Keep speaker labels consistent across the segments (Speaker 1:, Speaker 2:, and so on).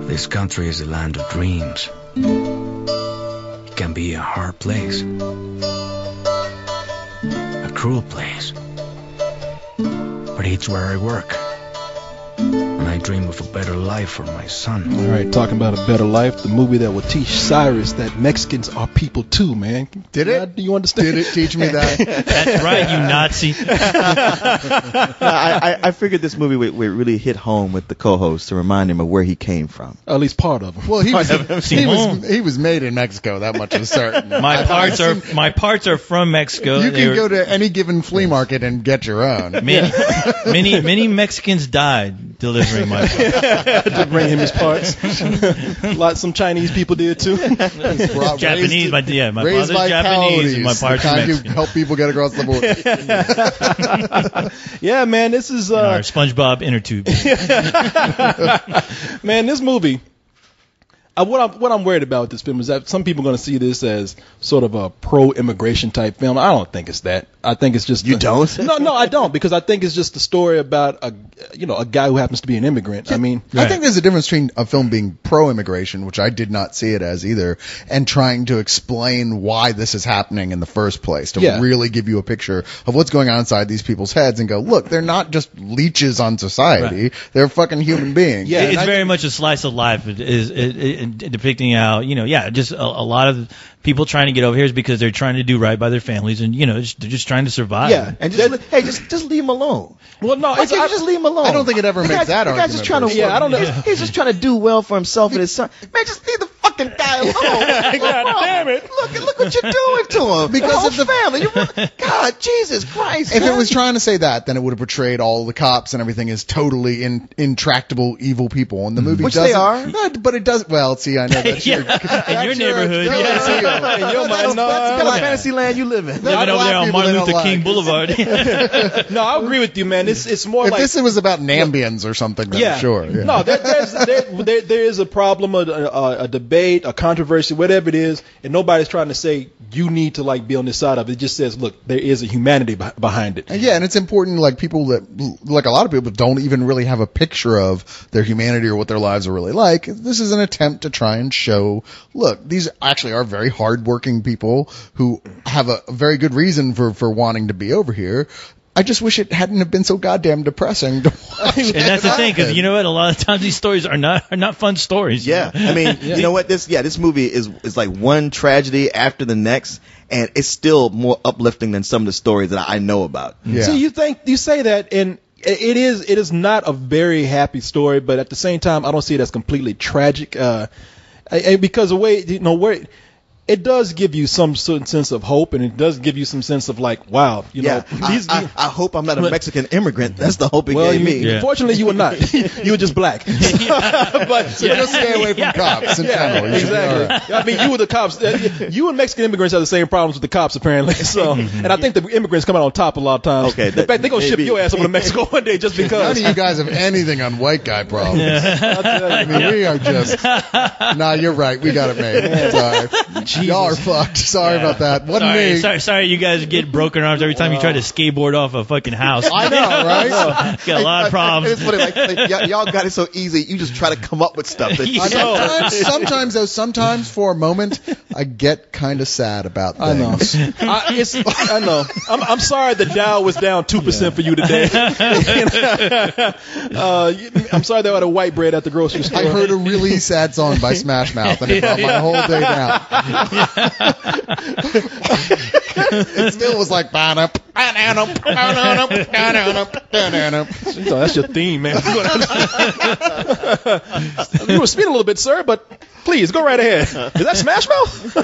Speaker 1: This country is a land of dreams. It can be a hard place, a cruel place, but it's where I work. And I dream of a better life for my son.
Speaker 2: All right, talking about a better life, the movie that will teach Cyrus that Mexicans are people too, man.
Speaker 3: Did it?
Speaker 2: Do you understand?
Speaker 3: Did it teach me that?
Speaker 4: That's right, you Nazi.
Speaker 5: I figured this movie would really hit home with the co-host to remind him of where he came from.
Speaker 2: At least part of them.
Speaker 3: Well, he was made in Mexico. That much is certain.
Speaker 4: My parts are from Mexico.
Speaker 3: You can go to any given flea market and get your own.
Speaker 4: Many Mexicans died delivering my parts.
Speaker 2: To bring him his parts. Some Chinese people did too.
Speaker 4: Japanese, my
Speaker 3: raised
Speaker 4: father's
Speaker 3: by
Speaker 4: Japanese and my parts are
Speaker 3: kind you
Speaker 4: Mexican.
Speaker 3: help people get across the border.
Speaker 2: Yeah, man, this is
Speaker 4: our SpongeBob inner tube.
Speaker 2: Man, this movie. What I'm worried about with this film is that some people are going to see this as sort of a pro-immigration type film. I don't think it's that. I think it's just
Speaker 5: don't?
Speaker 2: No, I don't, because I think it's just a story about a guy who happens to be an immigrant. I mean,
Speaker 3: I think there's a difference between a film being pro-immigration, which I did not see it as either, and trying to explain why this is happening in the first place, to really give you a picture of what's going on inside these people's heads and go, look, they're not just leeches on society. Right. They're fucking human beings.
Speaker 4: Yeah, it's very much a slice of life. It is depicting how, just a lot of people trying to get over here is because they're trying to do right by their families, and they're just trying to survive.
Speaker 5: Yeah, and just leave him alone.
Speaker 2: Well, no,
Speaker 5: why can't you just leave him alone?
Speaker 3: I don't think it ever makes that argument.
Speaker 5: The guy's just trying to. Yeah, I don't know. He's just trying to do well for himself and his son. Man, just leave the fucking guy alone.
Speaker 2: God damn it!
Speaker 5: Look what you're doing to him. Because of the family. God, Jesus Christ.
Speaker 3: If it was trying to say that, then it would have portrayed all the cops and everything as totally intractable evil people. And the movie
Speaker 5: doesn't. Which they are.
Speaker 3: But it does. Well, see, I know that's
Speaker 4: in your neighborhood.
Speaker 5: In your mind, that's kind of fantasy land you live in.
Speaker 4: Living over there on Martin Luther King Boulevard.
Speaker 2: No, I agree with you, man. It's more
Speaker 3: if
Speaker 2: like
Speaker 3: this was about Nambians or something. Then sure. Yeah.
Speaker 2: No, there is a problem, a debate, a controversy, whatever it is, and nobody's trying to say you need to be on this side of it. It just says, look, there is a humanity behind it.
Speaker 3: And it's important. People that, a lot of people, don't even really have a picture of their humanity or what their lives are really like. This is an attempt to try and show, look, these actually are very hardworking people who have a very good reason for wanting to be over here. I just wish it hadn't have been so goddamn depressing to watch.
Speaker 4: And that's the thing, because you know what? A lot of times these stories are not fun stories.
Speaker 5: Yeah, I mean, you know what? This movie is like one tragedy after the next, and it's still more uplifting than some of the stories that I know about.
Speaker 3: Yeah.
Speaker 2: So you say that, and it is not a very happy story, but at the same time, I don't see it as completely tragic, because the way where. It does give you some certain sense of hope, and it does give you some sense of wow,
Speaker 5: I hope I'm not a Mexican immigrant. That's the hope it gave me.
Speaker 2: Yeah. Fortunately, you were not. You were just black.
Speaker 3: But just stay away from cops in general.
Speaker 2: Exactly. Right. I mean, you were the cops. You and Mexican immigrants have the same problems with the cops, apparently. So, and I think the immigrants come out on top a lot of times.
Speaker 5: Okay.
Speaker 2: In fact, they're gonna ship your ass over to Mexico one day just because.
Speaker 3: None of you guys have anything on white guy problems. I mean, we are just. Nah, you're right. We got it made. Sorry. Y'all are fucked. Sorry about that. Wasn't me.
Speaker 4: Sorry, you guys get broken arms every time you try to skateboard off a fucking house.
Speaker 3: I know, right?
Speaker 4: Got a lot of problems.
Speaker 5: It's funny, y'all got it so easy. You just try to come up with stuff.
Speaker 3: Sometimes for a moment, I get kind of sad about things.
Speaker 2: I know. I'm sorry the Dow was down 2% for you today. I'm sorry they had a white bread at the grocery store.
Speaker 3: I heard a really sad song by Smash Mouth, and it brought my whole day down. It still was like that's
Speaker 2: your theme, man. You were speeding a little bit, sir, but please go right ahead. Is that Smash Mouth?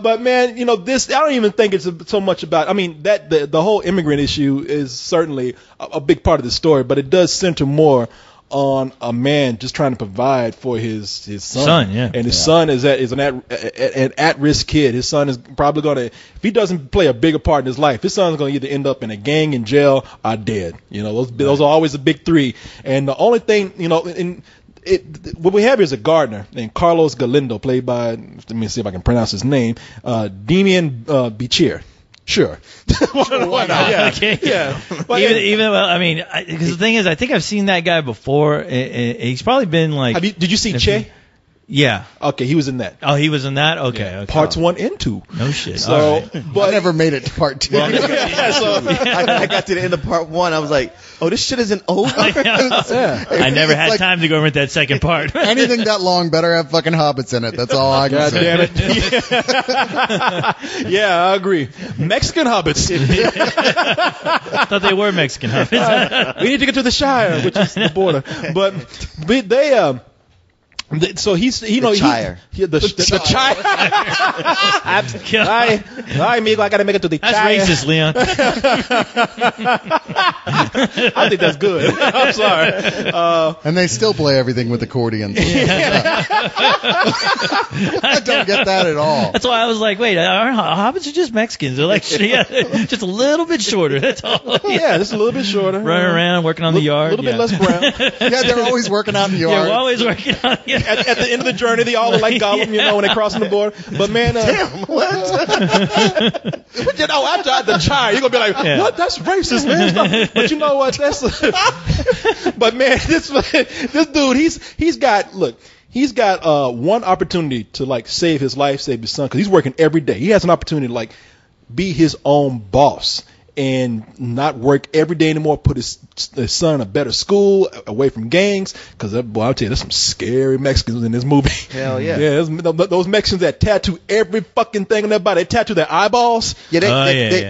Speaker 2: But man, this, I don't even think it's so much about, I mean, that the whole immigrant issue is certainly a big part of the story, but it does center more on a man just trying to provide for his son. And his son is an at-risk kid. His son is probably going to, if he doesn't play a bigger part in his life, his son's going to either end up in a gang, in jail, or dead. Those are always the big three. And the only thing, what we have here is a gardener named Carlos Galindo, played by, let me see if I can pronounce his name, Demian Bichir. Sure. Why not? Yeah.
Speaker 4: Okay.
Speaker 2: Yeah. But
Speaker 4: Even well, I mean, because the thing is, I think I've seen that guy before. He's probably been like.
Speaker 2: did you see Che?
Speaker 4: Yeah.
Speaker 2: Okay, he was in that.
Speaker 4: Oh, he was in that. Okay.
Speaker 2: Parts 1 and 2.
Speaker 4: No shit.
Speaker 2: So,
Speaker 4: All right.
Speaker 3: I never made it to part 2.
Speaker 2: I
Speaker 5: got to the end of part 1. I was like, oh, this shit isn't over.
Speaker 4: I never had
Speaker 3: like-
Speaker 4: time to go over that second part.
Speaker 3: Anything that long better have fucking hobbits in it. That's all I can
Speaker 2: God
Speaker 3: say.
Speaker 2: damn it. Yeah, I agree. Mexican hobbits.
Speaker 4: I thought they were Mexican hobbits.
Speaker 2: We need to get to the Shire, which is the border. But they so he's the
Speaker 5: Shire.
Speaker 2: The Shire. Hi, amigo. I gotta make it to the
Speaker 4: That's
Speaker 2: Shire.
Speaker 4: racist, Leon.
Speaker 2: I think that's good. I'm sorry.
Speaker 3: And they still play everything with accordions. I don't get that at all.
Speaker 4: That's why I was like, wait, our hobbits are just Mexicans. They're like, just a little bit shorter. That's all.
Speaker 2: Yeah, just a little bit shorter.
Speaker 4: Running around, working on the yard.
Speaker 2: A little bit less brown.
Speaker 3: Yeah, they're always working out in the
Speaker 4: Yeah,
Speaker 3: yard.
Speaker 4: we're always working on the yard.
Speaker 2: At the end of the journey, they all look like Gollum, when they're crossing the border. But man,
Speaker 5: What?
Speaker 2: but after the Shire, you're gonna be like, what? That's racist, man. But you know what? That's. But man, this dude, he's got one opportunity to like save his life, save his son, because he's working every day. He has an opportunity to like be his own boss and not work every day anymore, put his son in a better school, away from gangs, because, boy, I'll tell you, there's some scary Mexicans in this movie.
Speaker 5: Hell yeah.
Speaker 2: Yeah, those Mexicans that tattoo every fucking thing on their body. They tattoo their eyeballs.
Speaker 5: Yeah,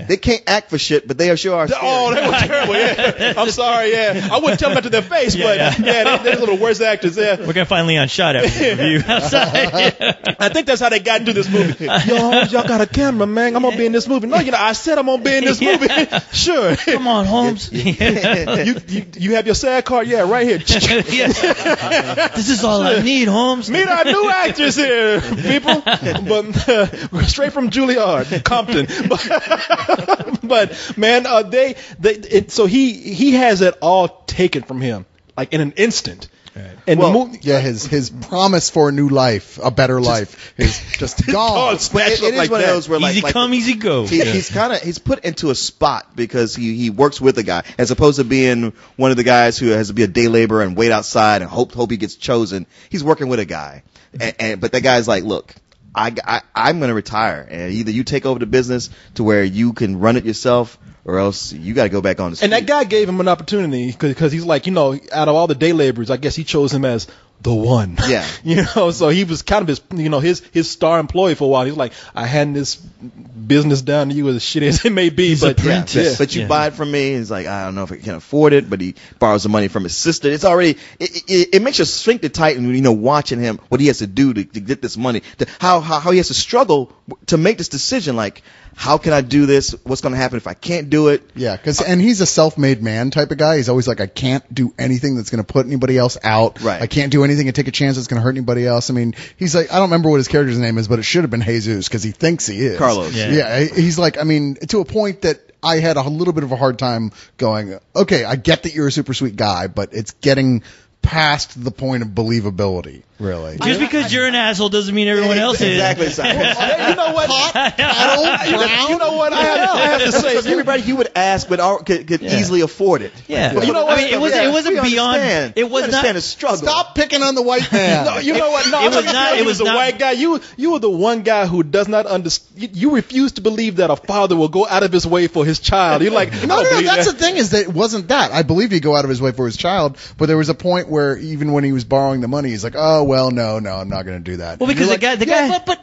Speaker 5: they can't act for shit, but they sure are scary.
Speaker 2: Oh, they were terrible, yeah. I'm sorry, yeah. I wouldn't tell them that to their face, but they're some of the worst actors, yeah.
Speaker 4: We're going to find Leon shot after the review outside.
Speaker 2: I think that's how they got into this movie. Yo, Holmes, y'all got a camera, man. I'm going to be in this movie. No, I said I'm going to be in this movie. Sure.
Speaker 4: Come on, Holmes.
Speaker 2: You have your SAG card? Yeah, right here.
Speaker 4: This is all I need, Holmes.
Speaker 2: Meet our new actors here, people. But straight from Juilliard, Compton. But man, so he has it all taken from him, like in an instant.
Speaker 4: Right.
Speaker 2: And
Speaker 3: his promise for a new life, a better life, is just gone.
Speaker 5: But it is
Speaker 2: like
Speaker 5: one of those where
Speaker 4: Easy come, easy go.
Speaker 5: He's put into a spot because he works with a guy, as opposed to being one of the guys who has to be a day laborer and wait outside and hope he gets chosen. He's working with a guy, but that guy's like, look, I'm going to retire, and either you take over the business to where you can run it yourself, or else you got to go back on the street.
Speaker 2: And that guy gave him an opportunity because he's like, out of all the day laborers, I guess he chose him as the one.
Speaker 5: Yeah.
Speaker 2: So he was kind of his star employee for a while. He was like, I hand this business down to you as shitty as it may be, but
Speaker 5: you buy it from me. He's like, I don't know if I can afford it, but he borrows the money from his sister. It's already it makes your strength tighten, watching him, what he has to do to get this money, how he has to struggle to make this decision, like, how can I do this? What's going to happen if I can't do it?
Speaker 3: Yeah, and he's a self-made man type of guy. He's always like, I can't do anything that's going to put anybody else out.
Speaker 5: Right.
Speaker 3: I can't do anything and take a chance that's going to hurt anybody else. I mean, he's like, I don't remember what his character's name is, but it should have been Jesus because he thinks he is.
Speaker 5: Carlos.
Speaker 3: Yeah, he's like, I mean, to a point that I had a little bit of a hard time going, okay, I get that you're a super sweet guy, but it's getting past the point of believability, really.
Speaker 4: Just because you're an asshole doesn't mean everyone else is.
Speaker 5: Exactly.
Speaker 2: You know what?
Speaker 3: You
Speaker 2: know what? I have to say,
Speaker 5: everybody you would ask, but could easily afford it.
Speaker 4: Yeah.
Speaker 2: You know what?
Speaker 4: I mean, it wasn't beyond.
Speaker 5: Understand.
Speaker 4: It was
Speaker 5: understand
Speaker 4: not.
Speaker 5: the struggle.
Speaker 3: Stop picking on the white man.
Speaker 2: No, you know what? No,
Speaker 4: It was not. It was
Speaker 2: the
Speaker 4: not.
Speaker 2: white guy. You were the one guy who does not understand. You refuse to believe that a father will go out of his way for his child. You're like,
Speaker 3: No, that's the thing is that it wasn't that. I believe he'd go out of his way for his child, but there was a point where even when he was borrowing the money, he's like, oh, well, no, I'm not going to do that.
Speaker 4: Well, because the guy,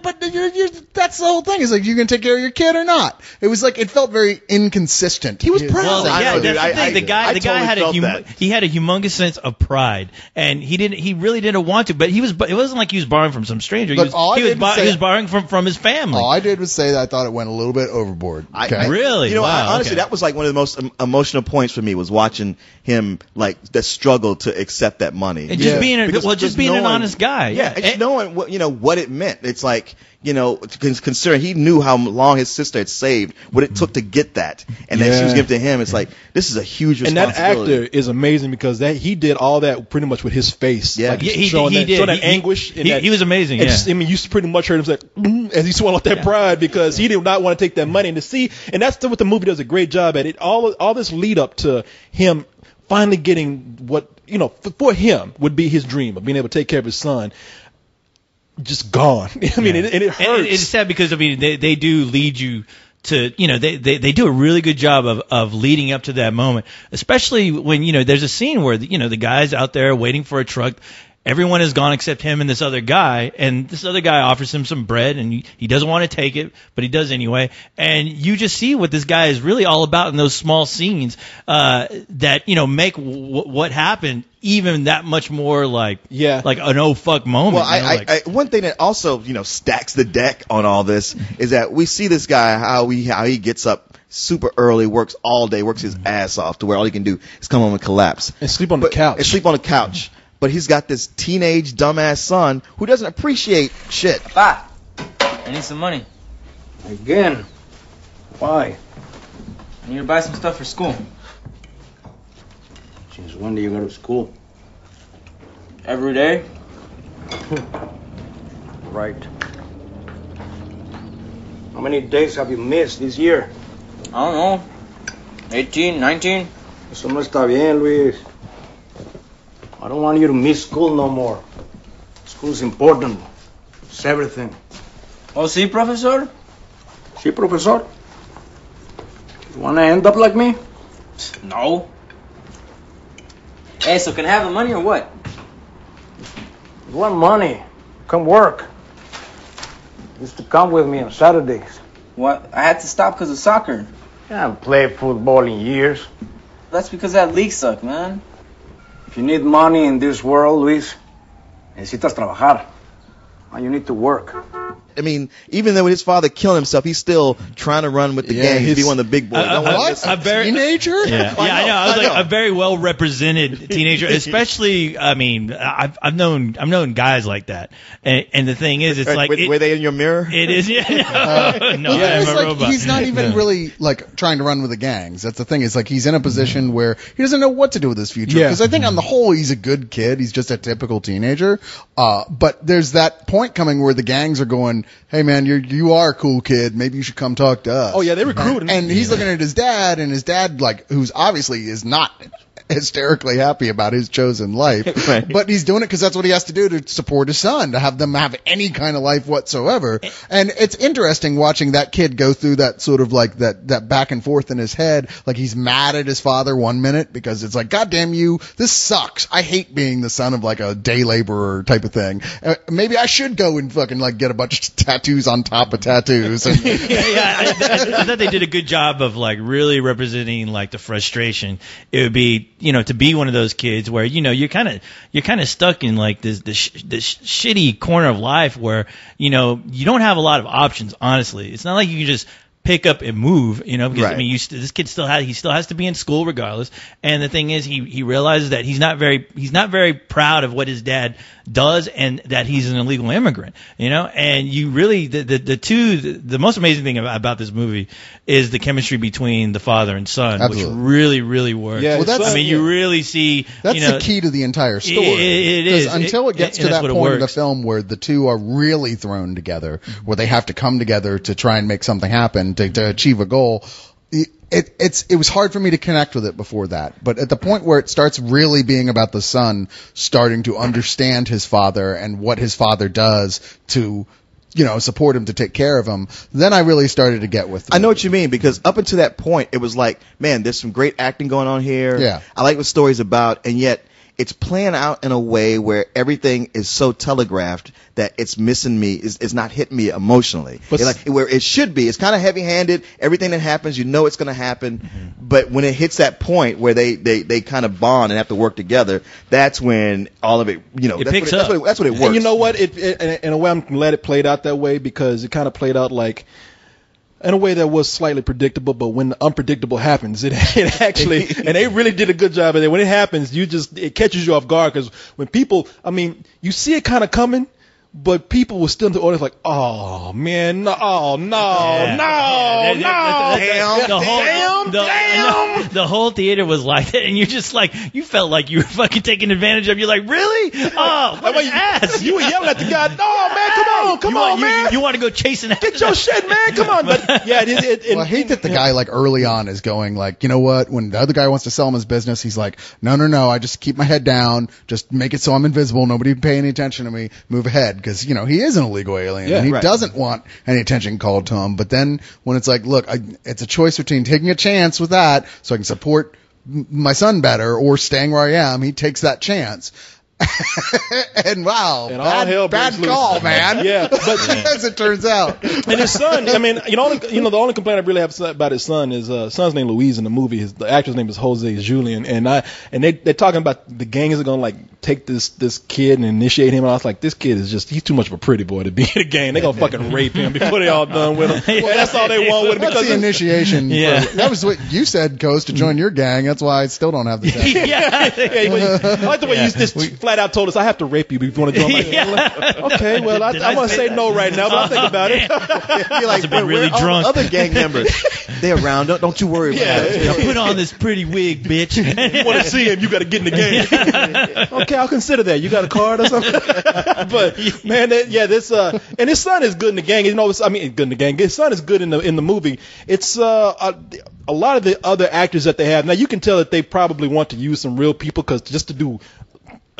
Speaker 3: but you're, that's the whole thing. It's like, you can take care of your kid or not. It was like, it felt very inconsistent.
Speaker 2: He was proud.
Speaker 4: Well,
Speaker 5: I know,
Speaker 4: that's
Speaker 5: dude.
Speaker 4: the thing. The guy
Speaker 5: totally
Speaker 4: had
Speaker 5: felt that.
Speaker 4: he had a humongous sense of pride, and he really didn't want to. But it wasn't like he was borrowing from some stranger.
Speaker 3: Look,
Speaker 4: He was borrowing from his family.
Speaker 3: All I did was say that I thought it went a little bit overboard. Okay?
Speaker 4: Really? Wow,
Speaker 5: honestly, that was like one of the most emotional points for me, was watching him, like, the struggle to accept that money.
Speaker 4: And just being an honest guy.
Speaker 5: Yeah, and knowing what it meant. It's like, considering he knew how long his sister had saved, what it took to get that, and then she was given to him. It's like, this is a huge responsibility.
Speaker 2: And that actor is amazing because he did all that pretty much with his face.
Speaker 5: Yeah.
Speaker 2: Like,
Speaker 4: he
Speaker 2: showing
Speaker 4: did.
Speaker 2: Showing that anguish.
Speaker 4: He was amazing.
Speaker 2: And
Speaker 4: Yeah.
Speaker 2: you pretty much heard him say, as he swallowed that pride because he did not want to take that money. And that's what the movie does a great job at. It all this lead up to him finally getting what for him would be his dream of being able to take care of his son. Just gone. I mean, and it hurts.
Speaker 4: And it's sad because they do lead you to they do a really good job of leading up to that moment, especially when there's a scene where the guy's out there waiting for a truck. Everyone is gone except him and this other guy, and this other guy offers him some bread, and he doesn't want to take it, but he does anyway. And you just see what this guy is really all about in those small scenes that make what happened even that much more like an oh fuck moment.
Speaker 5: Well, one thing that also stacks the deck on all this is that we see this guy how he gets up super early, works all day, works his ass off to where all he can do is come home and collapse
Speaker 2: and sleep on the couch.
Speaker 5: But he's got this teenage dumbass son who doesn't appreciate shit.
Speaker 6: Papa, I need some money.
Speaker 7: Again? Why?
Speaker 6: I need to buy some stuff for school.
Speaker 7: Since when do you go to school?
Speaker 6: Every day.
Speaker 7: Right. How many days have you missed this year?
Speaker 6: I don't know. 18, 19?
Speaker 7: Eso no está bien, Luis. I don't want you to miss school no more. School's important. It's everything.
Speaker 6: Oh, sí, professor?
Speaker 7: Sí, professor? You want to end up like me?
Speaker 6: No. Hey, so can I have the money or what?
Speaker 7: You want money? Come work. You used to come with me on Saturdays.
Speaker 6: What? I had to stop because of soccer.
Speaker 7: I haven't played football in years.
Speaker 6: That's because that league sucked, man.
Speaker 7: If you need money in this world, Luis, necesitas trabajar. And you need to work.
Speaker 5: I mean, even though his father killed himself, he's still trying to run with the gang to be one of the big boys.
Speaker 3: A teenager?
Speaker 4: Yeah, I know. I was like a very well represented teenager. Especially, I mean, I've known guys like that. And the thing is, it's like
Speaker 5: were they in your mirror?
Speaker 4: It is. Yeah. No,
Speaker 3: yeah,
Speaker 4: I'm
Speaker 3: it's
Speaker 4: a
Speaker 3: like
Speaker 4: robot.
Speaker 3: he's not even really like trying to run with the gangs. That's the thing. It's like he's in a position where he doesn't know what to do with his future.
Speaker 2: Yeah.
Speaker 3: Because I think on the whole, he's a good kid. He's just a typical teenager. But there's that point coming where the gangs are going, "Hey man, you are a cool kid. Maybe you should come talk to us."
Speaker 2: Oh yeah, they recruit him.
Speaker 3: And he's looking at his dad, and his dad, like, who's obviously is not hysterically happy about his chosen life,
Speaker 5: Right.
Speaker 3: but he's doing it because that's what he has to do to support his son, to have them have any kind of life whatsoever. And it's interesting watching that kid go through that sort of like that back and forth in his head. Like he's mad at his father 1 minute because it's like, God damn you, this sucks. I hate being the son of like a day laborer type of thing. Maybe I should go and fucking like get a bunch of tattoos on top of tattoos. And
Speaker 4: I thought they did a good job of like really representing like the frustration. It would be, to be one of those kids where, you're kind of stuck in like this shitty corner of life where, you don't have a lot of options, honestly. It's not like you can just pick up and move, because
Speaker 5: Right.
Speaker 4: I mean, this kid still has to be in school regardless. And the thing is, he realizes that he's not very proud of what his dad does and that he's an illegal immigrant, and you really, the most amazing thing about this movie is the chemistry between the father and son,
Speaker 3: Absolutely.
Speaker 4: which really, really works.
Speaker 2: Yeah, well,
Speaker 4: I mean, you really see,
Speaker 3: that's the key to the entire story.
Speaker 4: It is.
Speaker 3: 'Cause until it gets to
Speaker 4: that's
Speaker 3: that
Speaker 4: what it
Speaker 3: point in the
Speaker 4: works.
Speaker 3: film where the two are really thrown together, where they have to come together to try and make something happen, to achieve a goal. It was hard for me to connect with it before that, but at the point where it starts really being about the son starting to understand his father and what his father does to, support him, to take care of him, then I really started to get with it.
Speaker 5: I know what you mean, because up until that point, it was like, man, there's some great acting going on here.
Speaker 3: Yeah.
Speaker 5: I like what the story's about, and yet it's playing out in a way where everything is so telegraphed that it's missing me, it's not hitting me emotionally.
Speaker 2: But
Speaker 5: It's like where it should be. It's kind of heavy-handed. Everything that happens, it's going to happen. But when it hits that point where they kind of bond and have to work together, that's when all of it,
Speaker 4: picks up.
Speaker 5: That's what it works.
Speaker 2: And you know what? It in a way, I'm glad it played out that way because it kind of played out like in a way that was slightly predictable, but when the unpredictable happens, it actually, and they really did a good job of it. When it happens, it catches you off guard, because when people, I mean, you see it kind of coming, but people were still in the audience like, oh man, no, oh no, no, damn.
Speaker 4: The whole theater was like that, and you're just like, you felt like you were fucking taken advantage of. You're like, really? Oh, what an ass.
Speaker 2: You were yelling at the guy, no man, come on, man.
Speaker 4: You want to go chasing after
Speaker 2: Get your shit, man, come on. But yeah,
Speaker 3: well, I hate that the guy like early on is going like, you know what? When the other guy wants to sell him his business, he's like, no, I just keep my head down, just make it so I'm invisible, nobody pay any attention to me, move ahead, because you know he is an illegal alien and he doesn't want any attention called to him. But then when it's like, look, it's a choice between taking a chance with that so I can support my son better or staying where I am, he takes that chance. And wow,
Speaker 2: and
Speaker 3: bad call, man.
Speaker 2: Yeah, but
Speaker 3: as it turns out,
Speaker 2: and his son. I mean, the only complaint I really have about his son is son's name Luis in the movie. The actor's name is Jose Julian, and they're talking about the gang is gonna like take this kid and initiate him. And I was like, this kid is he's too much of a pretty boy to be in a gang. They're gonna fucking rape him before they all done with him. Well, that's all they want with him.
Speaker 3: That's the initiation. Yeah, that was what you said, Coase, to join your gang. That's why I still don't have the test.
Speaker 2: I like the way you just flat out told us I have to rape you if you want to join my gang. Like, okay, well I'm gonna say no right now, but I'll think about it.
Speaker 5: You're like,
Speaker 4: really drunk.
Speaker 5: Other gang members, they're around. Don't you worry about it.
Speaker 4: Now put on this pretty wig, bitch.
Speaker 2: You want to see him? You got to get in the game. Okay, I'll consider that. You got a card or something? But man, this and his son is good in the gang. You know, good in the gang. His son is good in the movie. It's a lot of the other actors that they have now. You can tell that they probably want to use some real people, because just to do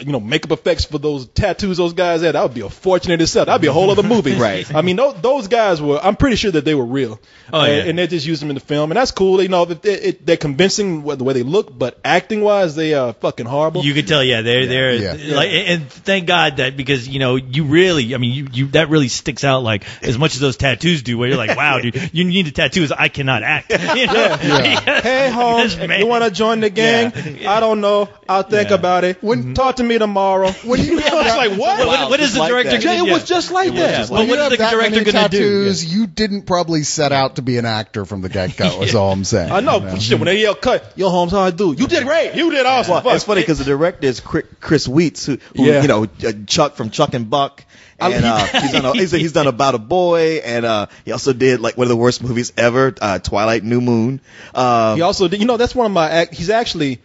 Speaker 2: makeup effects for those tattoos those guys had, that would be a fortune in itself. That'd be a whole other movie.
Speaker 5: Right.
Speaker 2: I mean, those guys I'm pretty sure that they were real. And they just used them in the film, and that's cool. They're convincing the way they look, but acting wise, they are fucking horrible.
Speaker 4: You could tell, they're like, and thank God that, because you really, I mean, you that really sticks out, like as much as those tattoos do, where you're like, wow, dude, you need the tattoos. I cannot act.
Speaker 2: Hey, Holmes, you want to join the gang? I don't know. I'll think about it. Talk to me tomorrow.
Speaker 3: When you
Speaker 2: I was like, what?
Speaker 5: Wow,
Speaker 4: what is the director?
Speaker 2: It was just like that.
Speaker 4: Well, what is the director going to do?
Speaker 3: You didn't probably set out to be an actor from the get-go, is all I'm saying.
Speaker 2: I know. Shit, when they yell, cut, yo, Holmes, how I do? You did great. You did awesome.
Speaker 5: Well, it's funny because the director is Chris Wheats, who Chuck from Chuck and Buck. And he's done About a Boy, and he also did like one of the worst movies ever, Twilight New Moon.
Speaker 2: He also did, that's one of my, he's actually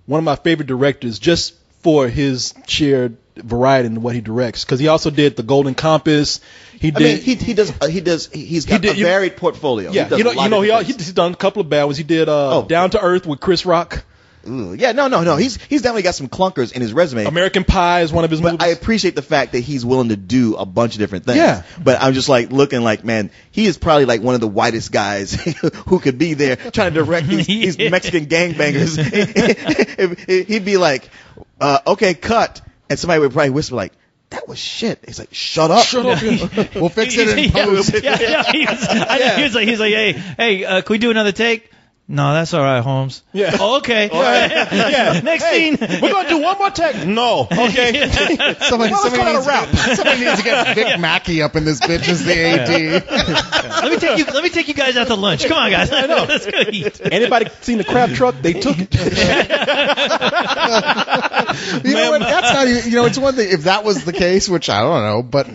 Speaker 2: one of my favorite directors just for his sheer variety in what he directs, because he also did The Golden Compass. He's got a varied portfolio. Yeah, he's done a couple of bad ones. He did Down to Earth with Chris Rock.
Speaker 5: Ooh, yeah, no. He's definitely got some clunkers in his resume.
Speaker 2: American Pie is one of his movies.
Speaker 5: I appreciate the fact that he's willing to do a bunch of different things.
Speaker 2: Yeah.
Speaker 5: But I'm just like looking like, man, he is probably like one of the whitest guys who could be there trying to direct these Mexican gangbangers. He'd be like, okay, cut. And somebody would probably whisper like, that was shit. He's like, shut up.
Speaker 3: We'll fix it in post.
Speaker 4: He's like, hey, can we do another take? No, that's all right, Holmes.
Speaker 2: Yeah.
Speaker 4: Oh, okay.
Speaker 2: All right. Yeah.
Speaker 4: Next scene.
Speaker 2: We're going to do one more take. No. Okay.
Speaker 3: Somebody needs to get Vic Mackey up in this bitch as the AD.
Speaker 4: Let me take you guys out to lunch. Come on, guys.
Speaker 2: I know.
Speaker 4: Let's go eat.
Speaker 2: Anybody seen the crab truck? They took it.
Speaker 3: You know what? That's how it's one thing if that was the case, which I don't know, but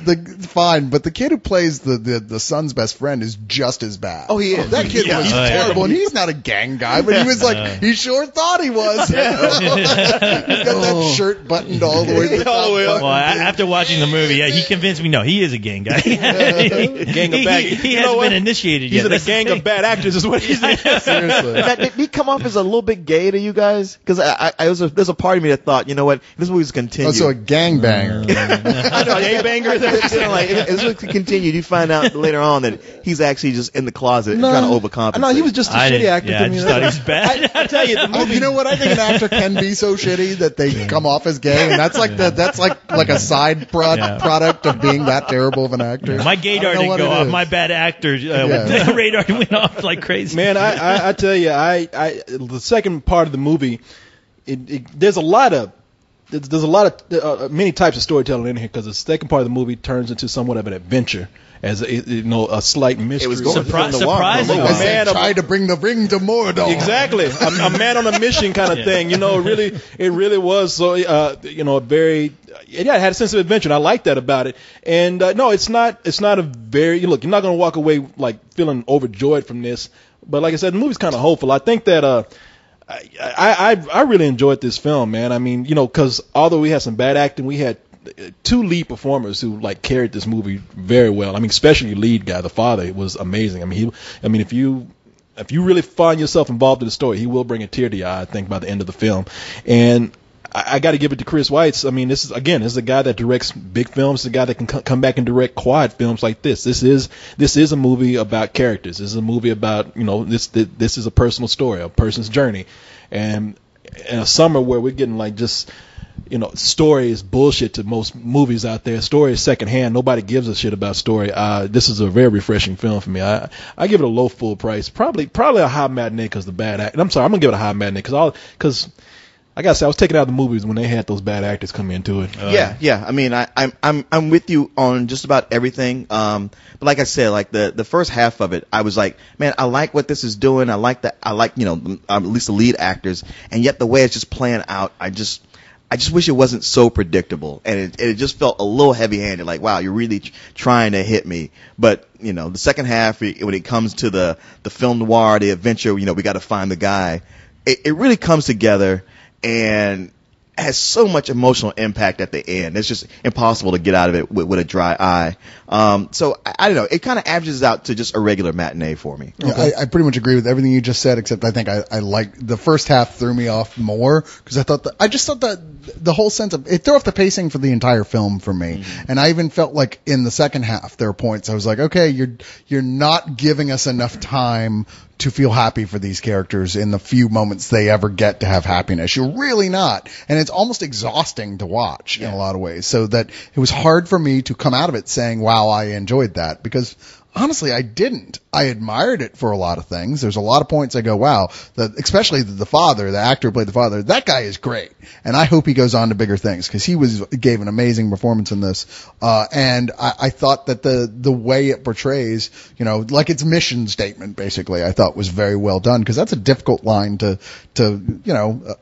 Speaker 3: fine. But the kid who plays the son's best friend is just as bad.
Speaker 5: Oh, he is.
Speaker 3: That kid was terrible, and he's not a gang guy, but he was like, he sure thought he was. He's got that shirt buttoned all the way to the top.
Speaker 4: Well, after watching the movie, he convinced me, no, he is a gang guy.
Speaker 2: Gang of bad.
Speaker 4: He hasn't been initiated
Speaker 2: yet.
Speaker 4: He's
Speaker 2: in a gang of bad actors is what he's in.
Speaker 3: Seriously.
Speaker 5: Did he come off as a little bit gay to you guys? Because there's a part of me that thought, you know what, this movie's continue.
Speaker 3: Oh, so a gangbanger.
Speaker 2: I know, gangbanger.
Speaker 5: Like, as it continued, you find out later on that he's actually just in the closet trying to overcompensate.
Speaker 2: No, he was just a shitty actor.
Speaker 4: I just thought he was bad.
Speaker 2: I tell you, the movie.
Speaker 3: You know what? I think an actor can be so shitty that they come off as gay, and that's like like a side product of being that terrible of an actor.
Speaker 4: My gaydar didn't go off. My bad actor radar went off like crazy.
Speaker 2: Man, I tell you, the second part of the movie, there's a lot of there's a lot of many types of storytelling in here because the second part of the movie turns into somewhat of an adventure, as a slight mystery.
Speaker 5: It was going
Speaker 4: surprising.
Speaker 3: Tried to bring the ring to Mordor.
Speaker 2: Exactly, a man on a mission kind of thing. It really was so. A very it had a sense of adventure. And I like that about it. And no, it's not a very look. You're not going to walk away like feeling overjoyed from this. But like I said, the movie's kind of hopeful. I think that I really enjoyed this film, man. I mean, because although we had some bad acting, we had two lead performers who like carried this movie very well. I mean, especially lead guy, the father, was amazing. I mean, if you really find yourself involved in the story, he will bring a tear to your eye, I think, by the end of the film. And I got to give it to Chris Weitz. I mean, this is a guy that directs big films. This is a guy that can come back and direct quiet films like this. This is a movie about characters. This is a movie about this is a personal story, a person's journey. And in a summer where we're getting like just story is bullshit to most movies out there. Story is secondhand. Nobody gives a shit about story. This is a very refreshing film for me. I give it a low full price. Probably a high matinee because the bad act. I'm sorry, I'm gonna give it a high matinee because I gotta say I was taken out of the movies when they had those bad actors come into it.
Speaker 5: Yeah. I mean, I'm with you on just about everything. But like I said, like the first half of it, I was like, man, I like what this is doing. I like at least the lead actors, and yet the way it's just playing out, I just wish it wasn't so predictable, and it just felt a little heavy-handed. Like, wow, you're really trying to hit me. But the second half, when it comes to the film noir, the adventure, we got to find the guy. It really comes together and has so much emotional impact at the end. It's just impossible to get out of it with a dry eye. So I don't know. It kind of averages out to just a regular matinee for me.
Speaker 3: Yeah, I pretty much agree with everything you just said, except I think I like the first half threw me off more because I just thought that the whole sense of it threw off the pacing for the entire film for me. Mm-hmm. And I even felt like in the second half there were points I was like, okay, you're not giving us enough time to feel happy for these characters in the few moments they ever get to have happiness. You're really not. And it's almost exhausting to watch in a lot of ways. So that it was hard for me to come out of it saying, wow, I enjoyed that, because honestly, I didn't. I admired it for a lot of things. There's a lot of points I go, wow, especially the father, the actor who played the father, that guy is great. And I hope he goes on to bigger things because he gave an amazing performance in this. And I thought that the way it portrays, like its mission statement, basically, I thought was very well done because that's a difficult line to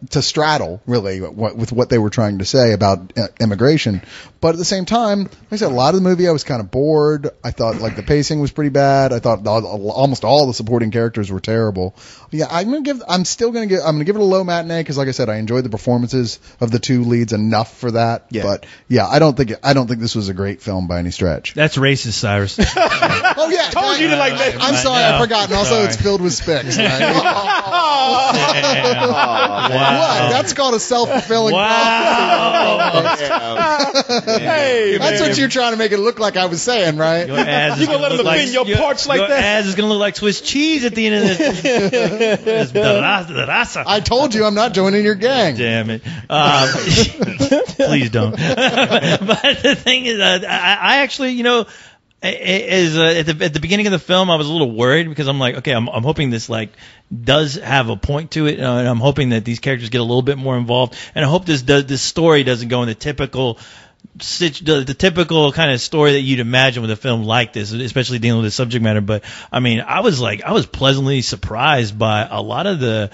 Speaker 3: straddle, really, with what they were trying to say about immigration. But at the same time, like I said, a lot of the movie I was kind of bored. I thought like the pacing was pretty bad. I thought almost all the supporting characters were terrible. Yeah, I'm gonna give it a low matinee because, like I said, I enjoyed the performances of the two leads enough for that. Yeah. But yeah, I don't think this was a great film by any stretch.
Speaker 4: That's racist, Cyrus.
Speaker 2: Oh yeah, told you to like that.
Speaker 3: I'm sorry, I forgot. And also, it's filled with spics. Right?
Speaker 4: Wow.
Speaker 3: What? That's called a self-fulfilling prophecy.
Speaker 2: Hey,
Speaker 3: that's what you're trying to make it look like I was saying, right?
Speaker 4: Your ass
Speaker 2: you gonna let them offend your parts like that?
Speaker 4: Your ass is gonna look like Swiss cheese at the end of this. The raza.
Speaker 3: I told you I'm not joining your gang.
Speaker 4: Damn it. Please don't. But the thing is, I actually, at the beginning of the film, I was a little worried because I'm like, okay, I'm hoping this does have a point to it, and I'm hoping that these characters get a little bit more involved, and I hope this story doesn't go in the typical kind of story that you'd imagine with a film like this, especially dealing with the subject matter. But I mean, I was pleasantly surprised by a lot of the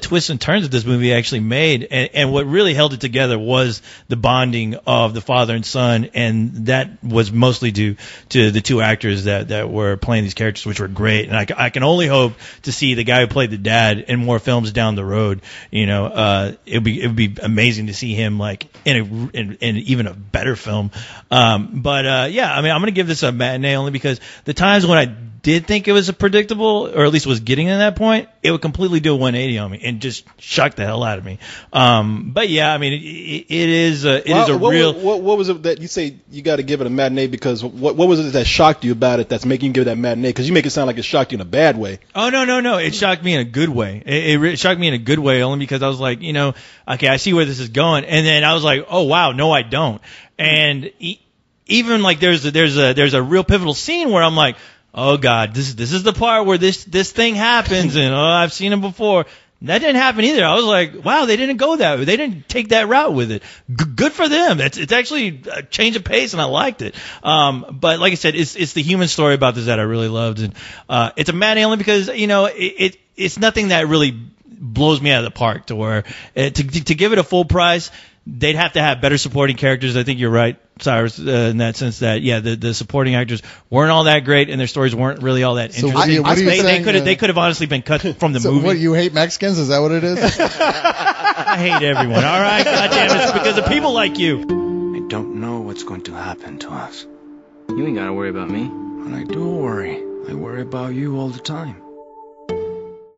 Speaker 4: twists and turns that this movie actually made, and what really held it together was the bonding of the father and son, and that was mostly due to the two actors that were playing these characters, which were great. And I can only hope to see the guy who played the dad in more films down the road. It would be amazing to see him in even a better film. Yeah, I mean, I'm going to give this a matinee only because the times when I did think it was a predictable, or at least was getting to that point, it would completely do a 180 on me and just shock the hell out of me. But yeah, I mean, it is a real.
Speaker 2: What was it that you say you got to give it a matinee because what was it that shocked you about it that's making you give it that matinee? Because you make it sound like it shocked you in a bad way.
Speaker 4: Oh no, it shocked me in a good way. It shocked me in a good way only because I was like, okay, I see where this is going, and then I was like, oh wow, no, I don't. And even there's a real pivotal scene where I'm like, oh God, this is the part where this thing happens, and I've seen it before. That didn't happen either. I was like, wow, they didn't go that way. They didn't take that route with it. Good for them. It's actually a change of pace, and I liked it. But like I said, it's the human story about this that I really loved, and it's a matinee only because it's nothing that really blows me out of the park to where to give it a full price. They'd have to have better supporting characters. I think you're right, Cyrus, in that sense that, the supporting actors weren't all that great and their stories weren't really all that interesting. They could have honestly been cut from the movie.
Speaker 3: What, you hate Mexicans? Is that what it is?
Speaker 4: I hate everyone, all right? Goddamn, it's because of people like you.
Speaker 1: I don't know what's going to happen to us.
Speaker 6: You ain't gotta worry about me.
Speaker 1: When I do worry, I worry about you all the time.